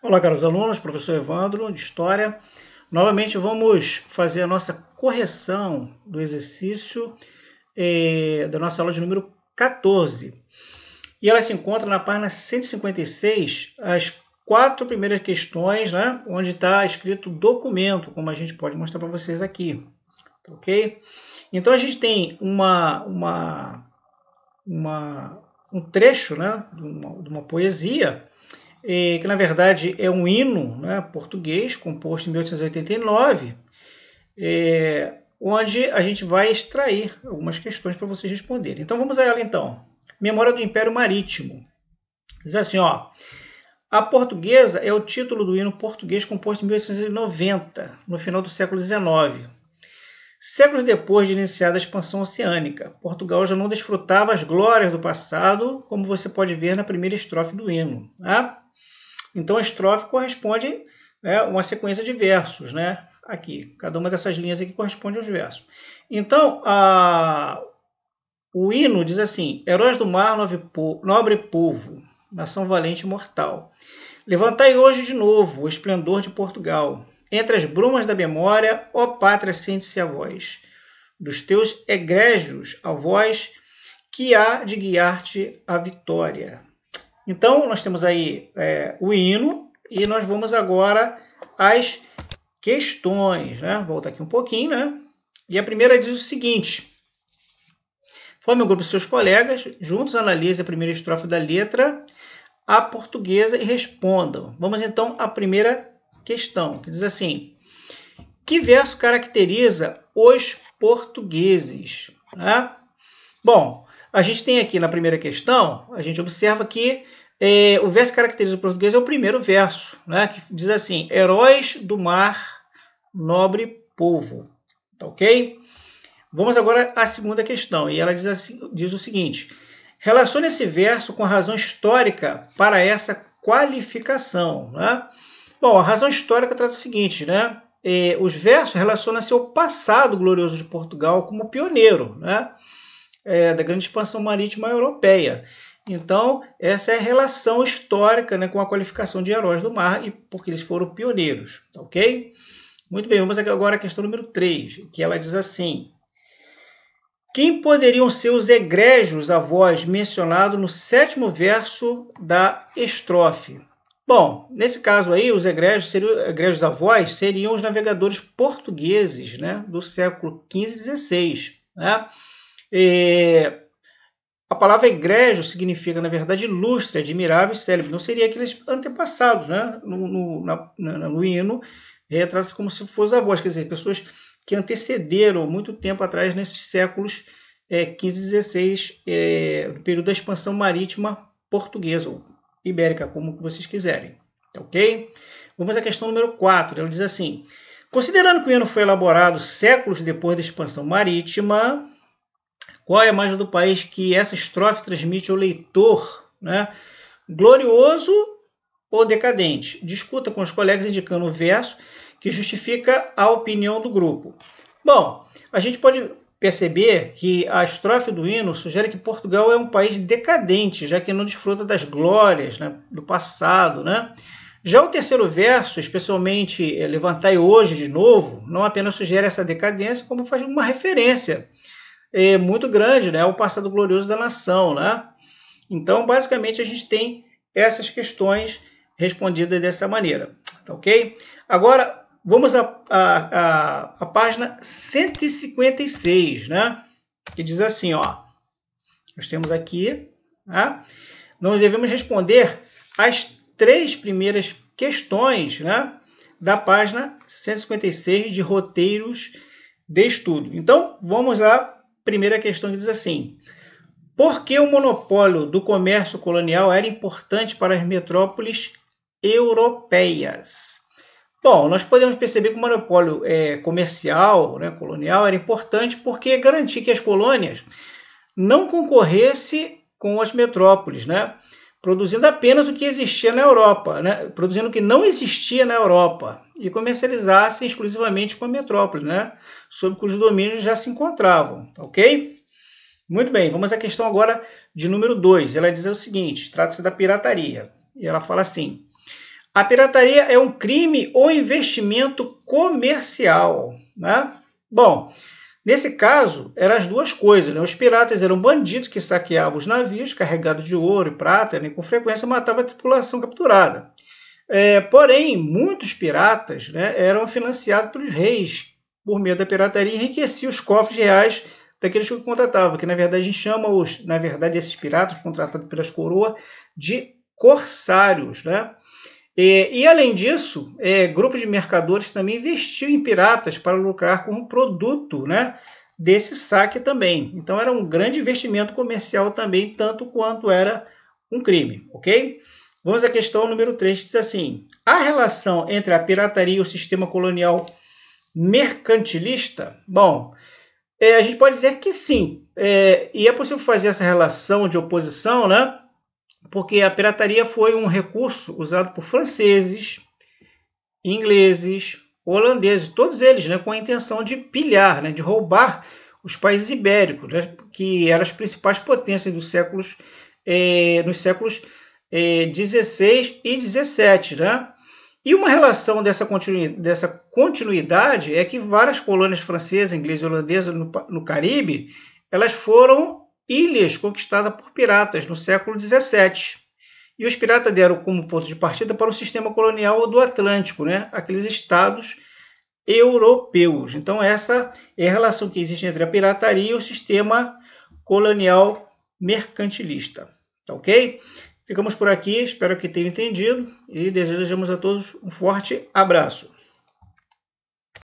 Olá, caros alunos, professor Evandro, de História. Novamente vamos fazer a nossa correção do exercício da nossa aula de número 14. E ela se encontra na página 156, as 4 primeiras questões, né, onde está escrito documento, como a gente pode mostrar para vocês aqui. Ok? Então a gente tem um trecho, né, de uma poesia, que na verdade é um hino, né, português, composto em 1889, onde a gente vai extrair algumas questões para vocês responderem. Então vamos a ela então. Memória do Império Marítimo. Diz assim, ó. A Portuguesa é o título do hino português composto em 1890, no final do século XIX. Séculos depois de iniciada a expansão oceânica, Portugal já não desfrutava as glórias do passado, como você pode ver na primeira estrofe do hino. Tá? Então, a estrofe corresponde, né, a uma sequência de versos, né? Aqui, cada uma dessas linhas aqui corresponde aos versos. Então, o hino diz assim: Heróis do mar, nobre povo, nação valente e mortal. Levantai hoje de novo o esplendor de Portugal. Entre as brumas da memória, ó pátria, sente-se a voz dos teus egrégios, a voz que há de guiar-te à vitória. Então, nós temos aí o hino e nós vamos agora às questões, né? Volta aqui um pouquinho, né? E a primeira diz o seguinte: forme um grupo de seus colegas, juntos analise a primeira estrofe da letra A portuguesa e respondam. Vamos então à primeira questão, que diz assim: que verso caracteriza os portugueses? Né? Bom, a gente tem aqui na primeira questão, a gente observa que o verso que caracteriza o português é o primeiro verso, né, que diz assim: Heróis do mar, nobre povo. Tá ok? Vamos agora à segunda questão, e ela diz o seguinte: relacione esse verso com a razão histórica para essa qualificação. Né? Bom, a razão histórica trata o seguinte, né? Os versos relacionam-se ao passado glorioso de Portugal como pioneiro, né? Da grande expansão marítima europeia. Então, essa é a relação histórica, né, com a qualificação de heróis do mar, e porque eles foram pioneiros, tá ok? Muito bem, vamos agora à questão número 3, que ela diz assim: quem poderiam ser os egrégios avós mencionados no 7º verso da estrofe? Bom, nesse caso aí, os egrégios avós seriam os navegadores portugueses, né, do século XV e XVI, né? A palavra egrégio significa, na verdade, ilustre, admirável e célebre. Não seria aqueles antepassados, né? No hino, retrata-se como se fossem avós, quer dizer, pessoas que antecederam muito tempo atrás, nesses séculos XV e XVI, no período da expansão marítima portuguesa, ou ibérica, como vocês quiserem. Ok? Vamos à questão número 4. Ela diz assim: considerando que o hino foi elaborado séculos depois da expansão marítima, qual é a imagem do país que essa estrofe transmite ao leitor? Né? Glorioso ou decadente? Discuta com os colegas indicando o verso que justifica a opinião do grupo. Bom, a gente pode perceber que a estrofe do hino sugere que Portugal é um país decadente, já que não desfruta das glórias, né, do passado. Né? Já o terceiro verso, especialmente Levantai hoje de novo, não apenas sugere essa decadência, como faz uma referência muito grande, né, ao passado glorioso da nação. Né? Então, basicamente, a gente tem essas questões respondidas dessa maneira. Tá ok? Agora, vamos à página 156, né, que diz assim, ó, nós temos aqui, né, nós devemos responder as 3 primeiras questões, né, da página 156 de roteiros de estudo. Então, vamos à primeira questão, que diz assim: por que o monopólio do comércio colonial era importante para as metrópoles europeias? Bom, nós podemos perceber que o monopólio comercial, né, colonial, era importante porque garantia que as colônias não concorressem com as metrópoles, né, produzindo apenas o que existia na Europa, né, produzindo o que não existia na Europa, e comercializassem exclusivamente com a metrópole, né, sob cujo domínio já se encontravam, ok? Muito bem, vamos à questão agora de número 2. Ela diz o seguinte: trata-se da pirataria. E ela fala assim: A pirataria é um crime ou investimento comercial, né? Bom, nesse caso, eram as duas coisas, né? Os piratas eram bandidos que saqueavam os navios carregados de ouro e prata, né? E com frequência matavam a tripulação capturada. Porém, muitos piratas, né, eram financiados pelos reis por meio da pirataria e enriqueciam os cofres reais daqueles que contratavam, que na verdade a gente chama esses piratas contratados pelas coroas de corsários, né? E além disso, grupos de mercadores também investiam em piratas para lucrar com o produto, né, desse saque também. Então era um grande investimento comercial também, tanto quanto era um crime, ok? Vamos à questão número 3, que diz assim: a relação entre a pirataria e o sistema colonial mercantilista? Bom, a gente pode dizer que sim, e é possível fazer essa relação de oposição, né? Porque a pirataria foi um recurso usado por franceses, ingleses, holandeses, todos eles, né, com a intenção de pilhar, né, de roubar os países ibéricos, né, que eram as principais potências dos séculos, nos séculos 16 e 17, né? E uma relação dessa continuidade é que várias colônias francesas, inglesas e holandesas no Caribe, elas foram ilhas conquistadas por piratas no século 17. E os piratas deram como ponto de partida para o sistema colonial do Atlântico, né? Aqueles estados europeus. Então, essa é a relação que existe entre a pirataria e o sistema colonial mercantilista. Tá ok? Ficamos por aqui, espero que tenham entendido e desejamos a todos um forte abraço.